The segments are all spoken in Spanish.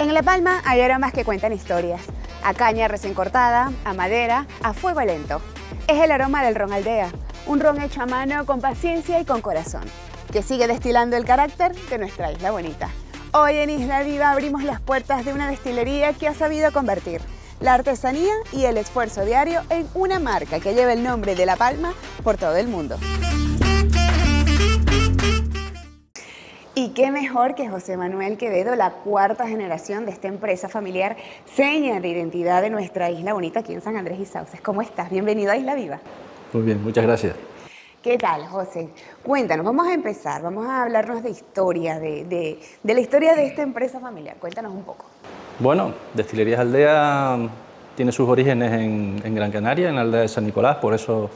En La Palma hay aromas que cuentan historias. A caña recién cortada, a madera, a fuego lento. Es el aroma del ron Aldea, un ron hecho a mano con paciencia y con corazón, que sigue destilando el carácter de nuestra isla bonita. Hoy en Isla Viva abrimos las puertas de una destilería que ha sabido convertir la artesanía y el esfuerzo diario en una marca que lleva el nombre de La Palma por todo el mundo. Y qué mejor que José Manuel Quevedo, la cuarta generación de esta empresa familiar, seña de identidad de nuestra isla bonita aquí en San Andrés y Sauces. ¿Cómo estás? Bienvenido a Isla Viva. Muy bien, muchas gracias. ¿Qué tal, José? Cuéntanos, vamos a empezar, vamos a hablarnos de historia, de la historia de esta empresa familiar. Cuéntanos un poco. Bueno, Destilerías Aldea tiene sus orígenes en Gran Canaria, en la aldea de San Nicolás, por eso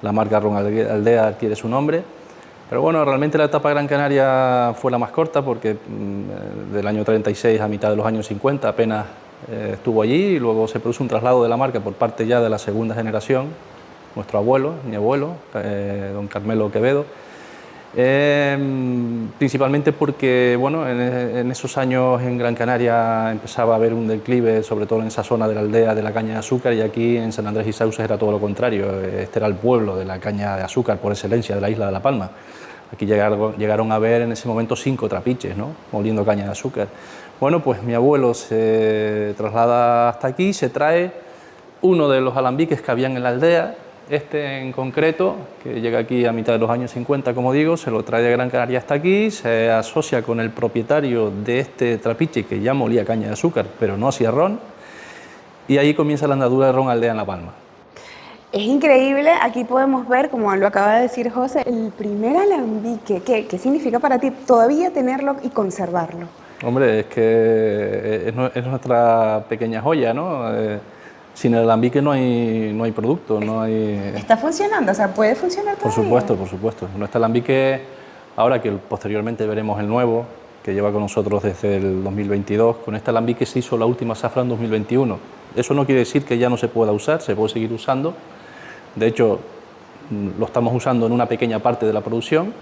la marca Ron Aldea adquiere su nombre. Pero bueno, realmente la etapa Gran Canaria fue la más corta porque del año 36 a mitad de los años 50 apenas estuvo allí y luego se produjo un traslado de la marca por parte ya de la segunda generación, nuestro abuelo, mi abuelo, don Carmelo Quevedo. Principalmente porque bueno, en esos años en Gran Canaria empezaba a haber un declive, sobre todo en esa zona de la aldea de la caña de azúcar, y aquí en San Andrés y Sauces era todo lo contrario. Este era el pueblo de la caña de azúcar por excelencia de la isla de La Palma. Aquí llegaron a ver en ese momento 5 trapiches, ¿no?, moliendo caña de azúcar. Bueno, pues mi abuelo se traslada hasta aquí, se trae uno de los alambiques que habían en la aldea. Este en concreto, que llega aquí a mitad de los años 50, como digo, se lo trae de Gran Canaria hasta aquí, se asocia con el propietario de este trapiche que ya molía caña de azúcar, pero no hacía ron, y ahí comienza la andadura de Ron Aldea en La Palma. Es increíble, aquí podemos ver, como lo acaba de decir José, el primer alambique. ¿Qué significa para ti todavía tenerlo y conservarlo? Hombre, es que es nuestra pequeña joya, ¿no? Sin el alambique no hay producto, no hay... ¿Está funcionando? O sea, ¿puede funcionar todavía? Por supuesto, por supuesto. Nuestro alambique, ahora que posteriormente veremos el nuevo, que lleva con nosotros desde el 2022, con este alambique se hizo la última zafra en 2021. Eso no quiere decir que ya no se pueda usar, se puede seguir usando. De hecho, lo estamos usando en una pequeña parte de la producción,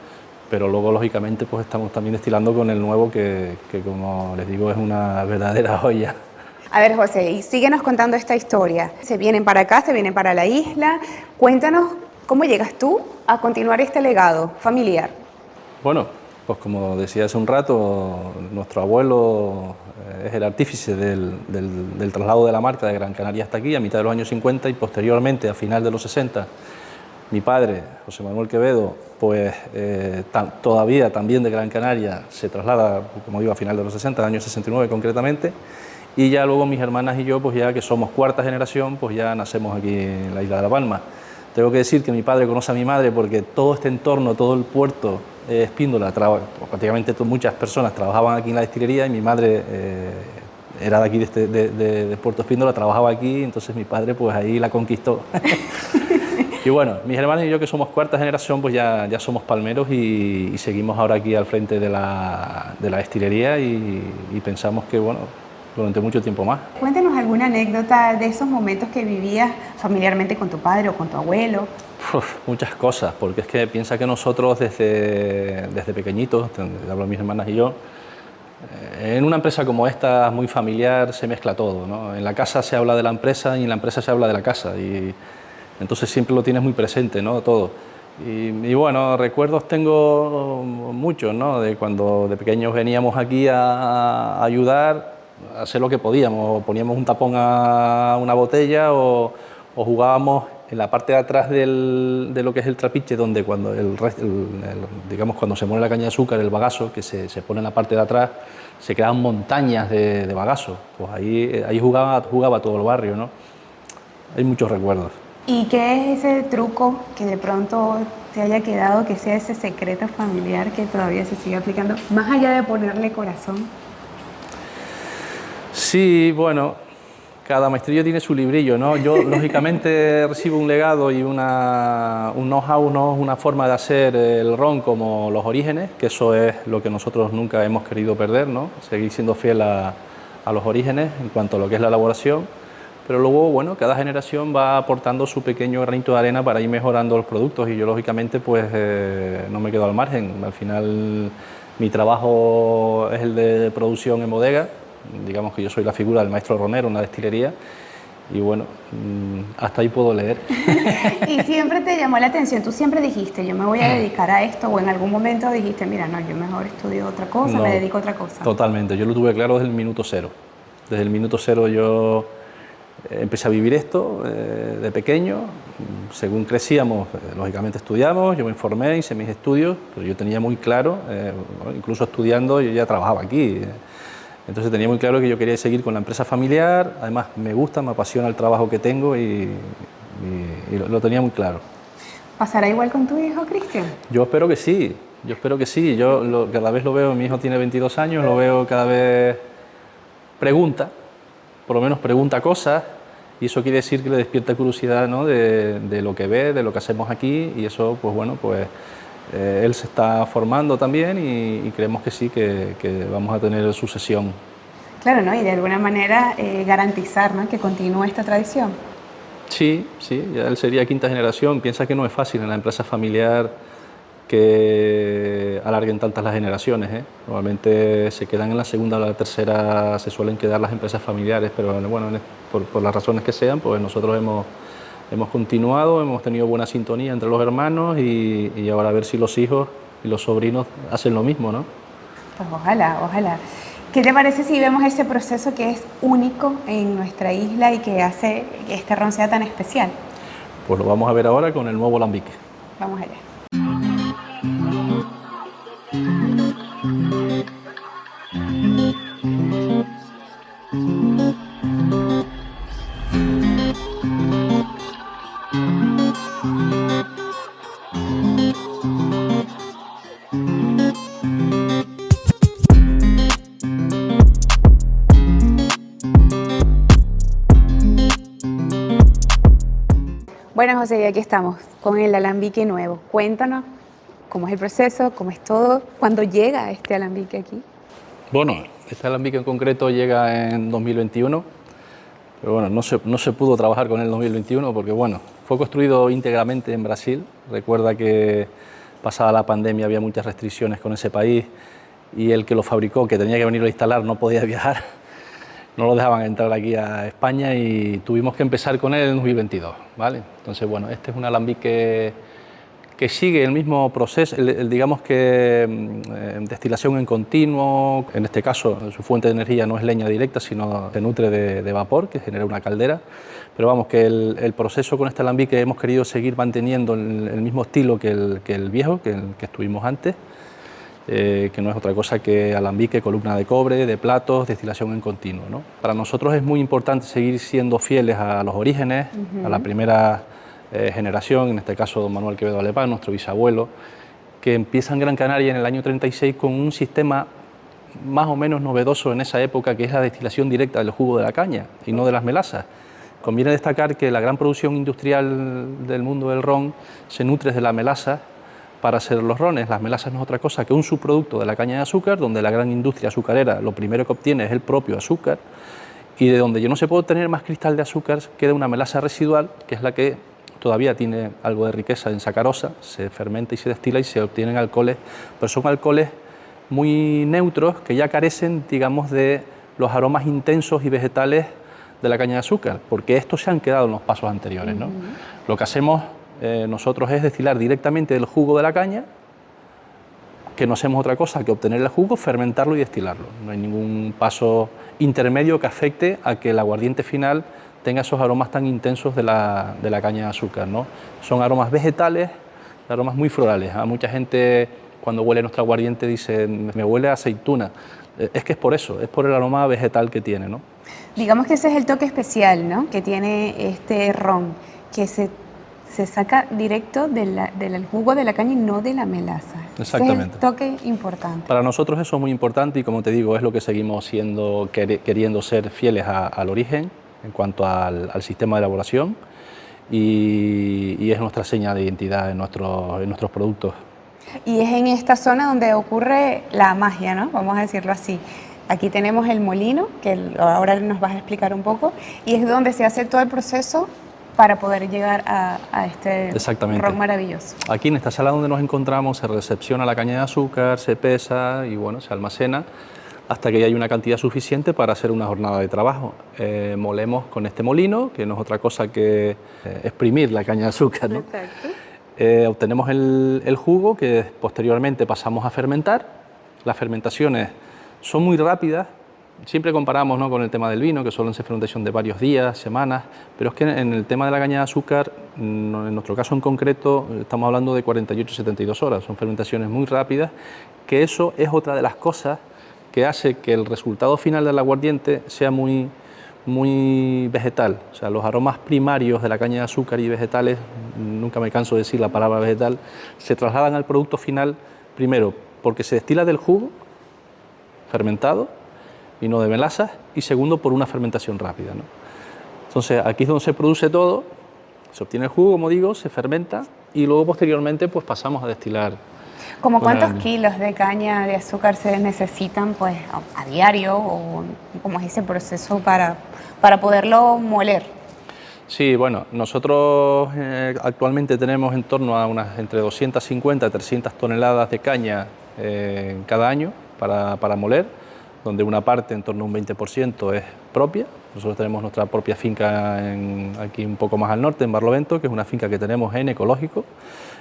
pero luego, lógicamente, pues estamos también destilando con el nuevo, que como les digo, es una verdadera joya. A ver, José, y síguenos contando esta historia. Se vienen para acá, se vienen para la isla. Cuéntanos cómo llegas tú a continuar este legado familiar. Bueno, pues como decía hace un rato, nuestro abuelo es el artífice del traslado de la marca de Gran Canaria hasta aquí a mitad de los años 50 y posteriormente, a final de los 60, mi padre, José Manuel Quevedo, pues todavía también de Gran Canaria, se traslada, como digo, a final de los 60, del año 69 concretamente, y ya luego mis hermanas y yo, pues ya que somos cuarta generación, pues ya nacemos aquí en la isla de La Palma. Tengo que decir que mi padre conoce a mi madre porque todo este entorno, todo el puerto Espíndola, prácticamente muchas personas trabajaban aquí en la destilería y mi madre era de aquí, de Puerto Espíndola, trabajaba aquí, entonces mi padre pues ahí la conquistó. Y bueno, mis hermanos y yo, que somos cuarta generación, pues ya somos palmeros y seguimos ahora aquí al frente de la destilería y pensamos que, bueno, durante mucho tiempo más. Cuéntanos alguna anécdota de esos momentos que vivías familiarmente con tu padre o con tu abuelo. Muchas cosas, porque es que piensa que nosotros desde pequeñitos, hablo de mis hermanas y yo, en una empresa como esta, muy familiar, se mezcla todo, ¿no? En la casa se habla de la empresa y en la empresa se habla de la casa, y entonces siempre lo tienes muy presente, ¿no?, todo. Y bueno, recuerdos tengo muchos, ¿no?, de cuando de pequeños veníamos aquí a ayudar, a hacer lo que podíamos, poníamos un tapón a una botella o jugábamos en la parte de atrás de lo que es el trapiche, donde cuando digamos, cuando se muere la caña de azúcar, el bagazo que se pone en la parte de atrás, se quedan montañas de bagazo. Pues ahí jugaba todo el barrio, ¿no? Hay muchos recuerdos. ¿Y qué es ese truco que de pronto te haya quedado, que sea ese secreto familiar que todavía se sigue aplicando, más allá de ponerle corazón? Sí, bueno, cada maestrillo tiene su librillo, ¿no? Yo, lógicamente, recibo un legado y un know-how, ¿no?, una forma de hacer el ron como los orígenes, que eso es lo que nosotros nunca hemos querido perder, ¿no?, seguir siendo fiel a los orígenes en cuanto a lo que es la elaboración, pero luego, bueno, cada generación va aportando su pequeño granito de arena para ir mejorando los productos y yo, lógicamente, pues no me quedo al margen. Al final, mi trabajo es el de producción en bodega, digamos que yo soy la figura del maestro ronero en una destilería y bueno, hasta ahí puedo leer. ¿Y siempre te llamó la atención? ¿Tú siempre dijiste, yo me voy a dedicar a esto? ¿O en algún momento dijiste, mira, no, yo mejor estudio otra cosa, No, me dedico a otra cosa? Totalmente, yo lo tuve claro desde el minuto cero. Desde el minuto cero yo empecé a vivir esto de pequeño. Según crecíamos, lógicamente estudiamos, yo me informé, hice mis estudios, pero yo tenía muy claro, incluso estudiando, yo ya trabajaba aquí. Entonces tenía muy claro que yo quería seguir con la empresa familiar, además me gusta, me apasiona el trabajo que tengo y lo tenía muy claro. ¿Pasará igual con tu hijo, Cristian? Yo espero que sí, yo espero que sí. Cada vez lo veo, mi hijo tiene 22 años, lo veo cada vez pregunta, por lo menos pregunta cosas, y eso quiere decir que le despierta curiosidad, ¿no? de lo que ve, de lo que hacemos aquí, y eso, pues bueno, pues él se está formando también y creemos que sí, que vamos a tener sucesión. Claro, ¿no? Y de alguna manera garantizar, ¿no?, que continúe esta tradición. Sí, sí, ya él sería quinta generación. Piensa que no es fácil en la empresa familiar que alarguen tantas las generaciones, ¿eh? Normalmente se quedan en la segunda o la tercera, se suelen quedar las empresas familiares, pero bueno, por las razones que sean, pues nosotros hemos continuado, hemos tenido buena sintonía entre los hermanos y ahora a ver si los hijos y los sobrinos hacen lo mismo, ¿no? Pues ojalá, ojalá. ¿Qué te parece si vemos ese proceso que es único en nuestra isla y que hace que este ron sea tan especial? Pues lo vamos a ver ahora con el nuevo alambique. Vamos allá. Bueno, José, y aquí estamos con el alambique nuevo. Cuéntanos cómo es el proceso, cómo es todo, cuándo llega este alambique aquí. Bueno, este alambique en concreto llega en 2021, pero bueno, no se pudo trabajar con él en 2021 porque bueno, fue construido íntegramente en Brasil. Recuerda que pasada la pandemia había muchas restricciones con ese país y el que lo fabricó, que tenía que venirlo a instalar, no podía viajar. No lo dejaban entrar aquí a España y tuvimos que empezar con él en 2022, ¿vale? Entonces, bueno, este es un alambique que sigue el mismo proceso, digamos que destilación en continuo. En este caso, su fuente de energía no es leña directa, sino se nutre de vapor, que genera una caldera. Pero vamos, que el proceso con este alambique hemos querido seguir manteniendo el mismo estilo que el viejo, que estuvimos antes. Que no es otra cosa que alambique, columna de cobre, de platos, destilación en continuo, ¿no? Para nosotros es muy importante seguir siendo fieles a los orígenes, a la primera generación, en este caso don Manuel Quevedo Alepán, nuestro bisabuelo, que empieza en Gran Canaria en el año 36 con un sistema más o menos novedoso en esa época, que es la destilación directa del jugo de la caña y no de las melazas. Conviene destacar que la gran producción industrial del mundo del ron se nutre de la melaza para hacer los rones. Las melazas no es otra cosa que un subproducto de la caña de azúcar, donde la gran industria azucarera lo primero que obtiene es el propio azúcar, y de donde ya no se puede obtener más cristal de azúcar, queda una melaza residual, que es la que todavía tiene algo de riqueza en sacarosa, se fermenta y se destila y se obtienen alcoholes, pero son alcoholes muy neutros que ya carecen, digamos, de los aromas intensos y vegetales de la caña de azúcar, porque estos se han quedado en los pasos anteriores, ¿no? Lo que hacemos nosotros es destilar directamente del jugo de la caña, que no hacemos otra cosa que obtener el jugo, fermentarlo y destilarlo. No hay ningún paso intermedio que afecte a que el aguardiente final tenga esos aromas tan intensos de la caña de azúcar, ¿no? Son aromas vegetales, aromas muy florales. A mucha gente cuando huele nuestro aguardiente dice, me huele a aceituna. Es que es por eso, es por el aroma vegetal que tiene, ¿no? Digamos que ese es el toque especial, ¿no?, que tiene este ron, que se saca directo del jugo de la caña y no de la melaza. Exactamente. Ese es el toque importante. Para nosotros eso es muy importante y, como te digo, es lo que seguimos siendo, queriendo ser fieles al origen en cuanto al sistema de elaboración y es nuestra seña de identidad en nuestros productos. Y es en esta zona donde ocurre la magia, ¿no?, vamos a decirlo así. Aquí tenemos el molino, que ahora nos vas a explicar un poco, y es donde se hace todo el proceso para poder llegar a este ron maravilloso. Aquí en esta sala donde nos encontramos se recepciona la caña de azúcar, se pesa y bueno, se almacena hasta que hay una cantidad suficiente para hacer una jornada de trabajo. Molemos con este molino, que no es otra cosa que exprimir la caña de azúcar, ¿no? Exacto. Obtenemos el jugo que posteriormente pasamos a fermentar. Las fermentaciones son muy rápidas. Siempre comparamos, ¿no?, con el tema del vino, que suelen ser fermentación de varios días, semanas, pero es que en el tema de la caña de azúcar, en nuestro caso en concreto, estamos hablando de 48-72 horas. Son fermentaciones muy rápidas, que eso es otra de las cosas que hace que el resultado final del aguardiente sea muy vegetal. O sea, los aromas primarios de la caña de azúcar y vegetales, nunca me canso de decir la palabra vegetal, se trasladan al producto final, primero, porque se destila del jugo fermentado y no de melasas, y segundo, por una fermentación rápida, ¿no? Entonces, aquí es donde se produce todo, se obtiene el jugo, como digo, se fermenta, y luego posteriormente pues pasamos a destilar. ¿Como cuántos kilos de caña de azúcar se necesitan pues a diario o cómo es ese proceso para poderlo moler? Sí, bueno, nosotros actualmente tenemos en torno a unas entre 250 y 300 toneladas de caña cada año para moler, donde una parte, en torno a un 20%, es propia. Nosotros tenemos nuestra propia finca aquí un poco más al norte, en Barlovento, que es una finca que tenemos en ecológico,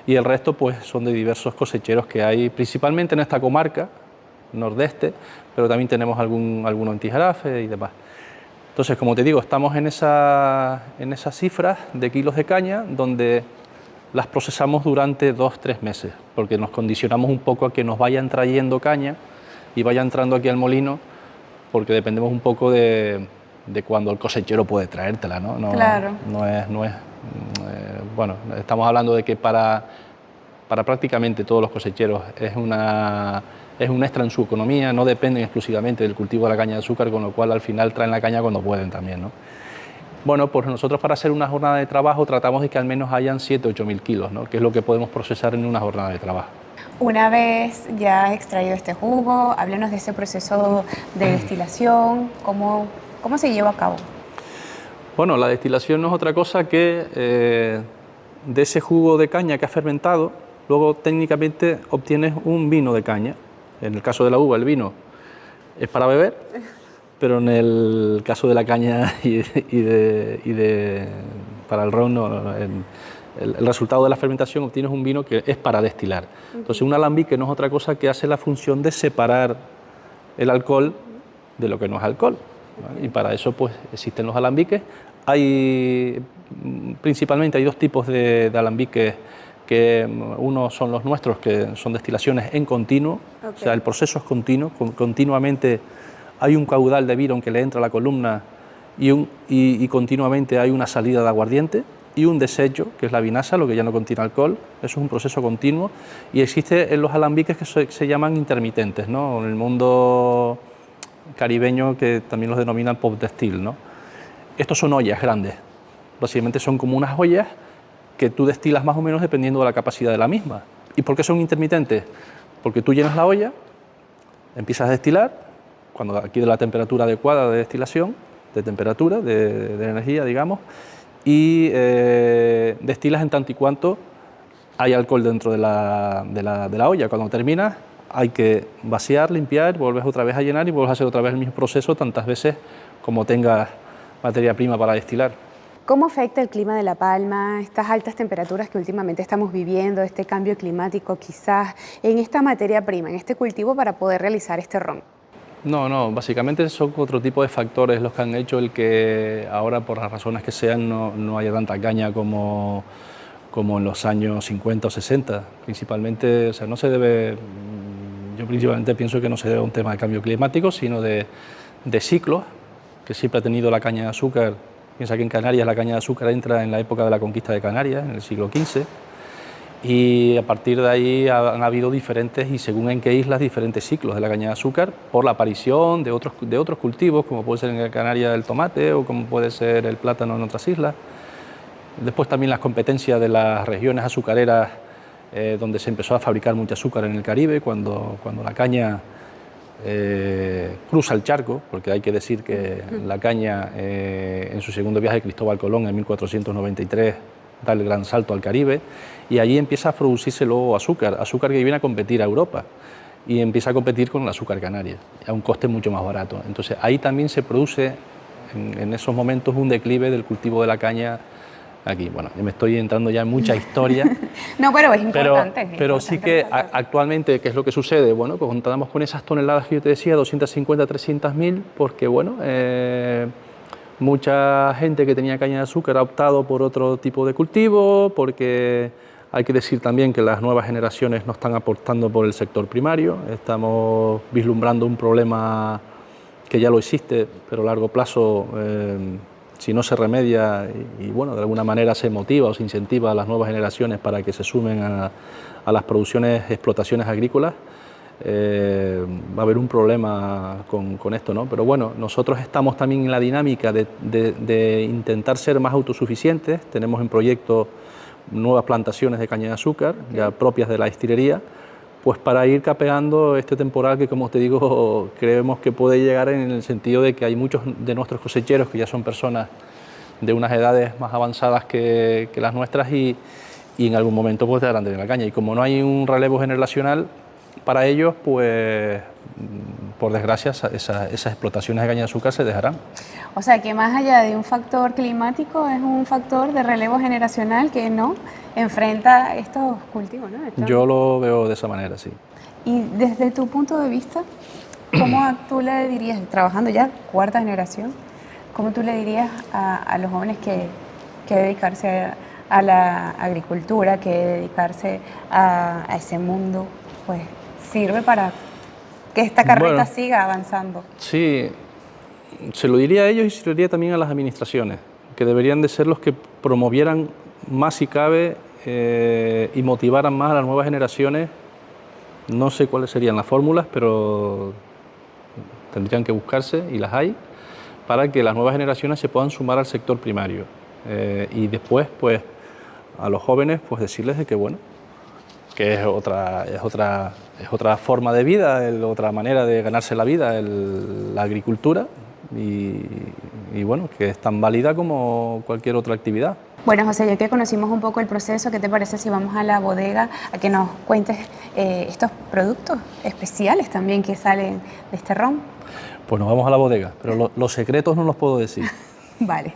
y el resto pues son de diversos cosecheros que hay principalmente en esta comarca nordeste, pero también tenemos alguno en Tijarafe y demás. Entonces, como te digo, estamos en esas cifras de kilos de caña, donde las procesamos durante 2-3 meses, porque nos condicionamos un poco a que nos vayan trayendo caña y vaya entrando aquí al molino, porque dependemos un poco de cuando el cosechero puede traértela, ¿no? Claro. Bueno, estamos hablando de que para prácticamente todos los cosecheros es un extra en su economía, no dependen exclusivamente del cultivo de la caña de azúcar, con lo cual al final traen la caña cuando pueden también, ¿no? Bueno, pues nosotros para hacer una jornada de trabajo tratamos de que al menos hayan 7-8 mil kilos, ¿no?, que es lo que podemos procesar en una jornada de trabajo. Una vez ya extraído este jugo, háblenos de ese proceso de destilación, ¿cómo se lleva a cabo? Bueno, la destilación no es otra cosa que de ese jugo de caña que has fermentado, luego técnicamente obtienes un vino de caña. En el caso de la uva, el vino es para beber, pero en el caso de la caña para el ron, no, el resultado de la fermentación obtienes un vino que es para destilar. Entonces, un alambique no es otra cosa que hace la función de separar el alcohol de lo que no es alcohol, ¿vale? Y para eso pues existen los alambiques. Principalmente hay dos tipos de alambiques, que uno son los nuestros, que son destilaciones en continuo, o sea, el proceso es continuo, continuamente hay un caudal de vino que le entra a la columna y continuamente hay una salida de aguardiente, y un desecho, que es la vinaza, lo que ya no contiene alcohol. Eso es un proceso continuo, y existe en los alambiques que se llaman intermitentes, ¿no?, en el mundo caribeño, que también los denominan pop destil, ¿no? Estos son ollas grandes, básicamente son como unas ollas que tú destilas más o menos dependiendo de la capacidad de la misma. ¿Y por qué son intermitentes? Porque tú llenas la olla, empiezas a destilar, cuando aquí de la temperatura adecuada de destilación, de temperatura, de energía, digamos, y destilas en tanto y cuanto hay alcohol dentro de la olla. Cuando terminas hay que vaciar, limpiar, vuelves otra vez a llenar y vuelves a hacer otra vez el mismo proceso tantas veces como tengas materia prima para destilar. ¿Cómo afecta el clima de La Palma, estas altas temperaturas que últimamente estamos viviendo, este cambio climático quizás, en esta materia prima, en este cultivo para poder realizar este ron? No, básicamente son otro tipo de factores los que han hecho el que ahora, por las razones que sean, no haya tanta caña como en los años 50 o 60. Principalmente, o sea, no se debe, yo principalmente pienso que no se debe a un tema de cambio climático, sino de ciclos que siempre ha tenido la caña de azúcar. Piensa que en Canarias la caña de azúcar entra en la época de la conquista de Canarias, en el siglo XV, y a partir de ahí han habido diferentes, y según en qué islas, diferentes ciclos de la caña de azúcar, por la aparición de otros cultivos, como puede ser en Canarias el tomate o como puede ser el plátano en otras islas. Después también las competencias de las regiones azucareras, donde se empezó a fabricar mucho azúcar en el Caribe, cuando la caña cruza el charco, porque hay que decir que la caña en su segundo viaje de Cristóbal Colón en 1493 da el gran salto al Caribe, y allí empieza a producirse luego azúcar que viene a competir a Europa. y empieza a competir con el azúcar canaria a un coste mucho más barato. Entonces ahí también se produce en esos momentos un declive del cultivo de la caña aquí. Bueno, me estoy entrando ya en mucha historia. No, pero es importante. Pero sí que actualmente, ¿qué es lo que sucede? Bueno, pues contamos con esas toneladas que yo te decía, 250, 300.000, porque bueno, mucha gente que tenía caña de azúcar ha optado por otro tipo de cultivo, porque hay que decir también que las nuevas generaciones no están aportando por el sector primario. Estamos vislumbrando un problema que ya lo existe, pero a largo plazo, si no se remedia y bueno, de alguna manera se motiva o se incentiva a las nuevas generaciones para que se sumen a las producciones, explotaciones agrícolas, va a haber un problema con esto, ¿no? Pero bueno, nosotros estamos también en la dinámica de intentar ser más autosuficientes. Tenemos en proyecto nuevas plantaciones de caña de azúcar, ya propias de la destilería, pues para ir capeando este temporal que, como te digo, creemos que puede llegar en el sentido de que hay muchos de nuestros cosecheros que ya son personas de unas edades más avanzadas que las nuestras y en algún momento pues dejarán de tener la caña. Y como no hay un relevo generacional para ellos, pues por desgracia esas explotaciones de caña de azúcar se dejarán. O sea que más allá de un factor climático es un factor de relevo generacional que no enfrenta estos cultivos, ¿no? Yo lo veo de esa manera, sí. Y desde tu punto de vista, ¿cómo tú le dirías, trabajando ya cuarta generación, cómo tú le dirías a los jóvenes que dedicarse a la agricultura, que dedicarse a ese mundo, pues sirve para que esta carreta siga avanzando? Sí, se lo diría a ellos y se lo diría también a las administraciones, que deberían de ser los que promovieran más si cabe y motivaran más a las nuevas generaciones. No sé cuáles serían las fórmulas, pero tendrían que buscarse, y las hay, para que las nuevas generaciones se puedan sumar al sector primario. Y después, pues, a los jóvenes, pues decirles de que, bueno, que es otra forma de vida, otra manera de ganarse la vida, la agricultura, y bueno, que es tan válida como cualquier otra actividad. Bueno, José, ya que conocimos un poco el proceso, ¿qué te parece si vamos a la bodega a que nos cuentes estos productos especiales también que salen de este ron? Pues nos vamos a la bodega, pero los secretos no los puedo decir. Vale.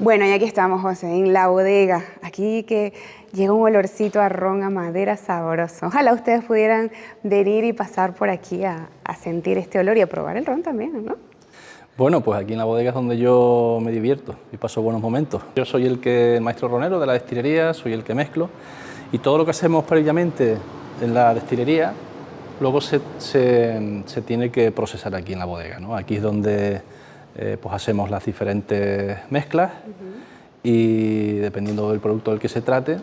Bueno, y aquí estamos, José, en la bodega. Aquí que llega un olorcito a ron, a madera sabroso. Ojalá ustedes pudieran venir y pasar por aquí a sentir este olor y a probar el ron también, ¿no? Bueno, pues aquí en la bodega es donde yo me divierto y paso buenos momentos. Yo soy el maestro ronero de la destilería, soy el que mezclo, y todo lo que hacemos previamente en la destilería luego se tiene que procesar aquí en la bodega, ¿no? Aquí es donde pues hacemos las diferentes mezclas y dependiendo del producto del que se trate,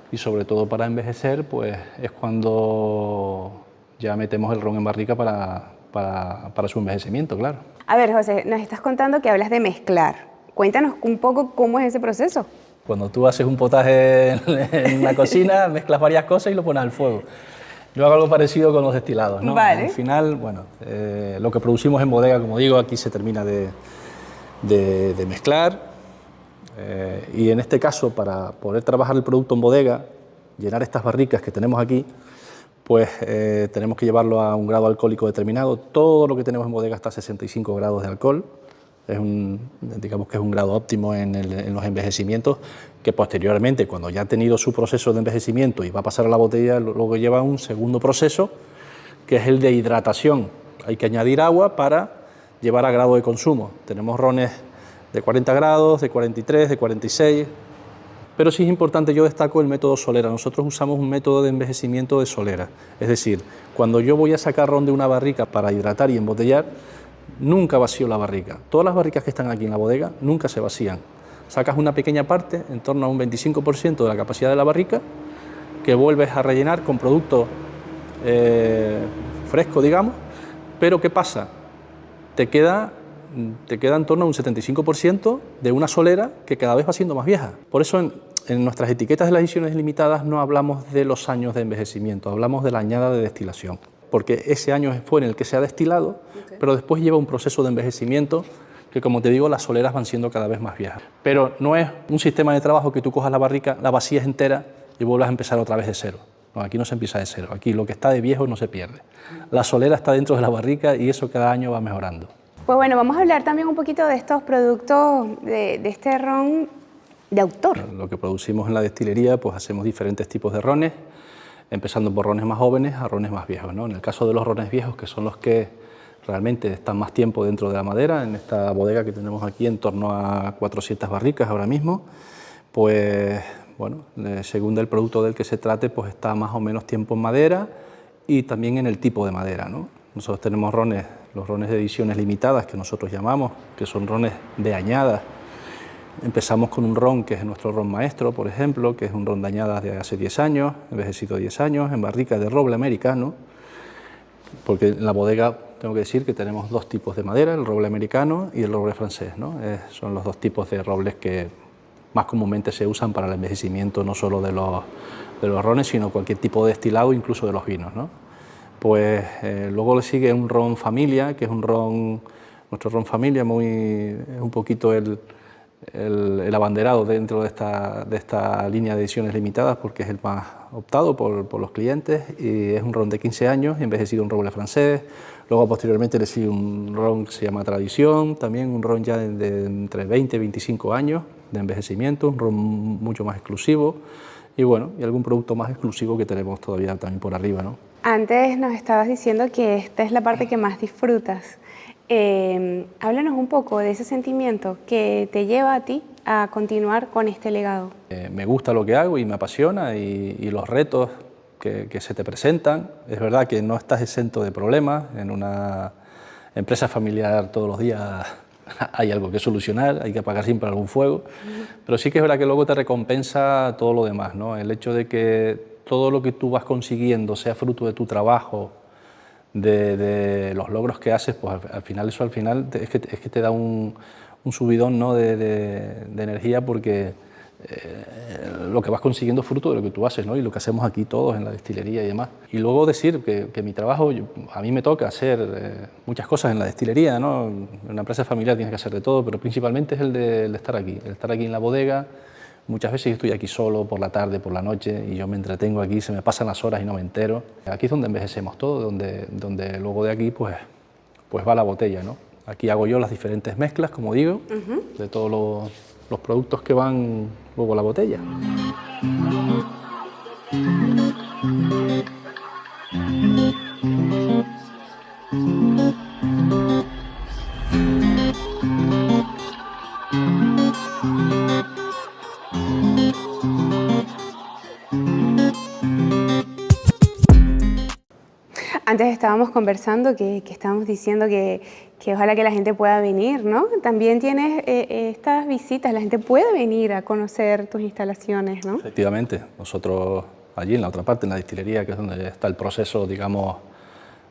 y sobre todo para envejecer, pues es cuando ya metemos el ron en barrica para su envejecimiento, claro. A ver, José, nos estás contando que hablas de mezclar. Cuéntanos un poco cómo es ese proceso. Cuando tú haces un potaje en la cocina, mezclas varias cosas y lo pones al fuego. Yo hago algo parecido con los destilados, ¿no? Vale. Al final, bueno, lo que producimos en bodega, como digo, aquí se termina de mezclar, y en este caso, para poder trabajar el producto en bodega, llenar estas barricas que tenemos aquí, pues tenemos que llevarlo a un grado alcohólico determinado. Todo lo que tenemos en bodega está a 65 grados de alcohol. Digamos que es un grado óptimo en los envejecimientos, que posteriormente, cuando ya ha tenido su proceso de envejecimiento y va a pasar a la botella, luego lleva un segundo proceso, que es el de hidratación. Hay que añadir agua para llevar a grado de consumo. Tenemos rones de 40 grados, de 43, de 46, pero sí es importante, yo destaco el método solera. Nosotros usamos un método de envejecimiento de solera, es decir, cuando yo voy a sacar ron de una barrica para hidratar y embotellar, nunca vacío la barrica. Todas las barricas que están aquí en la bodega nunca se vacían. Sacas una pequeña parte, en torno a un 25% de la capacidad de la barrica, que vuelves a rellenar con producto fresco, digamos, pero ¿qué pasa? Te queda te queda en torno a un 75% de una solera que cada vez va siendo más vieja. Por eso en nuestras etiquetas de las ediciones limitadas no hablamos de los años de envejecimiento, hablamos de la añada de destilación, porque ese año fue en el que se ha destilado, pero después lleva un proceso de envejecimiento que, como te digo, las soleras van siendo cada vez más viejas. Pero no es un sistema de trabajo que tú cojas la barrica, la vacías entera y vuelvas a empezar otra vez de cero. No, aquí no se empieza de cero, aquí lo que está de viejo no se pierde. La solera está dentro de la barrica y eso cada año va mejorando. Pues bueno, vamos a hablar también un poquito de estos productos, de este ron de autor. Lo que producimos en la destilería, pues hacemos diferentes tipos de rones, empezando por rones más jóvenes a rones más viejos, ¿no? En el caso de los rones viejos, que son los que realmente están más tiempo dentro de la madera, en esta bodega que tenemos aquí en torno a 400 barricas ahora mismo, pues bueno, según el producto del que se trate, pues está más o menos tiempo en madera y también en el tipo de madera, ¿no? Nosotros tenemos rones, los rones de ediciones limitadas que nosotros llamamos, que son rones de añadas. Empezamos con un ron que es nuestro ron maestro, por ejemplo, que es un ron de añadas de hace 10 años, envejecido 10 años, en barrica de roble americano, porque en la bodega tengo que decir que tenemos dos tipos de madera, el roble americano y el roble francés, ¿no? Son los dos tipos de robles que más comúnmente se usan para el envejecimiento no solo de los rones, sino cualquier tipo de destilado, incluso de los vinos, ¿no? Pues luego le sigue un ron familia, que es un ron, nuestro ron familia, es un poquito el abanderado dentro de esta línea de ediciones limitadas, porque es el más optado por los clientes, y es un ron de 15 años, envejecido en roble francés. Luego posteriormente le sigue un ron que se llama Tradición, también un ron ya de entre 20 y 25 años de envejecimiento, un ron mucho más exclusivo, y bueno, y algún producto más exclusivo que tenemos todavía también por arriba, ¿no? Antes nos estabas diciendo que esta es la parte que más disfrutas. Háblanos un poco de ese sentimiento que te lleva a ti a continuar con este legado. Me gusta lo que hago y me apasiona, y los retos que se te presentan. Es verdad que no estás exento de problemas. En una empresa familiar todos los días hay algo que solucionar, hay que apagar siempre algún fuego, pero sí que es verdad que luego te recompensa todo lo demás, ¿no? El hecho de que todo lo que tú vas consiguiendo sea fruto de tu trabajo, de los logros que haces, pues al final eso es que te da un subidón, ¿no? de energía, porque lo que vas consiguiendo es fruto de lo que tú haces, ¿no? Y lo que hacemos aquí todos en la destilería y demás. Y luego decir que mi trabajo, a mí me toca hacer muchas cosas en la destilería, ¿no? En una empresa familiar tienes que hacer de todo, pero principalmente es el de estar aquí, en la bodega. Muchas veces yo estoy aquí solo por la tarde, por la noche, y yo me entretengo aquí, se me pasan las horas y no me entero. Aquí es donde envejecemos todo, donde luego de aquí pues va la botella, ¿no? Aquí hago yo las diferentes mezclas, como digo, de todos los productos que van luego a la botella. Antes estábamos conversando que estábamos diciendo que ojalá que la gente pueda venir, ¿no? También tienes estas visitas, la gente puede venir a conocer tus instalaciones, ¿no? Efectivamente, nosotros allí en la otra parte, en la destilería, que es donde está el proceso, digamos,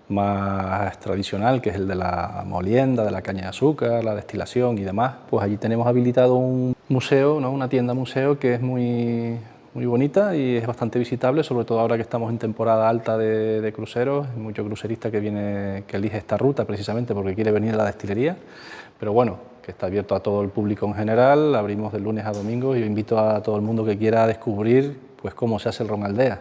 más tradicional, que es el de la molienda, de la caña de azúcar, la destilación y demás, pues allí tenemos habilitado un museo, ¿no? Una tienda museo que es muy bonita y es bastante visitable, sobre todo ahora que estamos en temporada alta de cruceros. Hay mucho crucerista que elige esta ruta precisamente porque quiere venir a la destilería, pero bueno, que está abierto a todo el público en general. Abrimos de lunes a domingo y yo invito a todo el mundo que quiera descubrir pues cómo se hace el ron Aldea.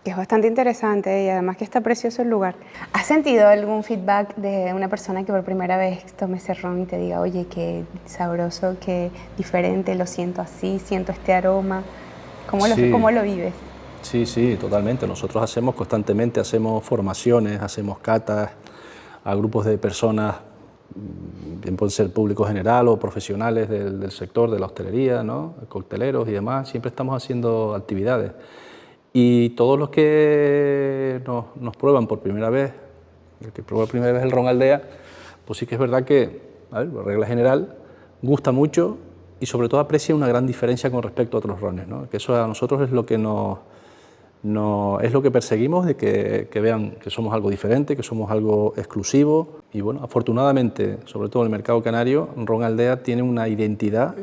Que es bastante interesante y además que está precioso el lugar. ¿Has sentido algún feedback de una persona que por primera vez tome ese ron y te diga, oye, qué sabroso, qué diferente, lo siento así, siento este aroma? ¿Cómo lo vives? Sí, totalmente. Nosotros constantemente hacemos formaciones, hacemos catas a grupos de personas, bien pueden ser público general o profesionales del sector de la hostelería, ¿no? Cocteleros y demás. Siempre estamos haciendo actividades. Y todos los que nos prueban por primera vez, el que prueba por primera vez el ron Aldea, pues sí que es verdad que, por regla general, gusta mucho y sobre todo aprecia una gran diferencia con respecto a otros rones, ¿no? Que eso a nosotros es lo que nos No, es lo que perseguimos, de que vean que somos algo diferente, que somos algo exclusivo. Y bueno, afortunadamente, sobre todo en el mercado canario, Ron Aldea tiene una identidad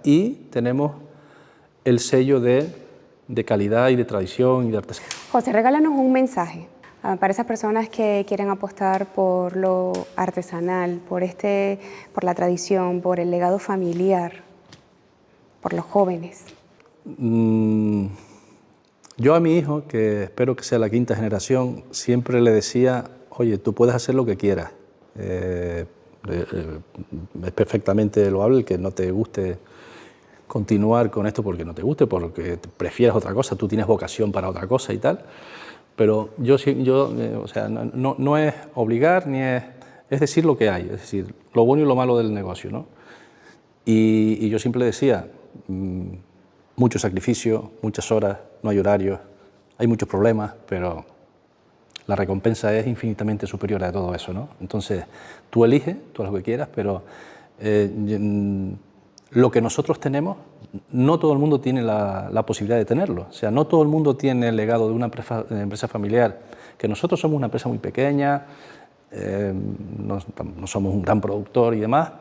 y tenemos el sello de calidad y de tradición y de artesanía. José, regálanos un mensaje para esas personas que quieren apostar por lo artesanal, por la tradición, por el legado familiar, por los jóvenes. Yo a mi hijo, que espero que sea la quinta generación, siempre le decía, oye, tú puedes hacer lo que quieras. Es perfectamente loable el que no te guste continuar con esto porque no te guste, porque prefieres otra cosa, tú tienes vocación para otra cosa y tal. Pero o sea, no es obligar ni es decir lo que hay, es decir, lo bueno y lo malo del negocio, ¿no? Y yo siempre decía, mucho sacrificio, muchas horas, no hay horarios, hay muchos problemas, pero la recompensa es infinitamente superior a todo eso, ¿no? Entonces, tú eliges, tú haz lo que quieras, pero lo que nosotros tenemos, no todo el mundo tiene la posibilidad de tenerlo. O sea, no todo el mundo tiene el legado de una empresa familiar, que nosotros somos una empresa muy pequeña, no somos un gran productor y demás,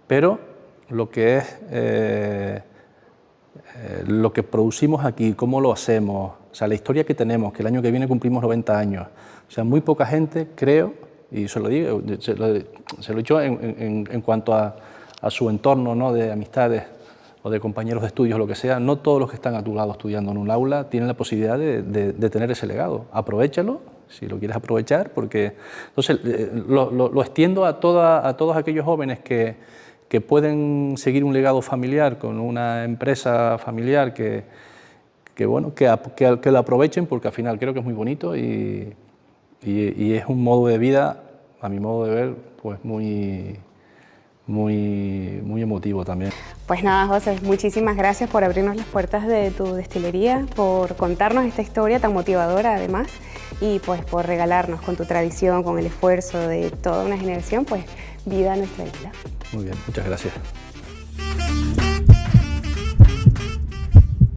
pero lo que es lo que producimos aquí, cómo lo hacemos, o sea, la historia que tenemos, que el año que viene cumplimos 90 años, o sea, muy poca gente, creo, y se lo digo, se lo he dicho en cuanto a su entorno, ¿no?, de amistades o de compañeros de estudios, lo que sea, no todos los que están a tu lado estudiando en un aula tienen la posibilidad de tener ese legado. Aprovéchalo, si lo quieres aprovechar, porque entonces lo extiendo a todos aquellos jóvenes que pueden seguir un legado familiar con una empresa familiar que lo aprovechen, porque al final creo que es muy bonito y es un modo de vida, a mi modo de ver, pues muy emotivo también. Pues nada, José, muchísimas gracias por abrirnos las puertas de tu destilería, por contarnos esta historia tan motivadora además, y pues por regalarnos con tu tradición, con el esfuerzo de toda una generación, pues vida a nuestra isla. Muy bien, muchas gracias.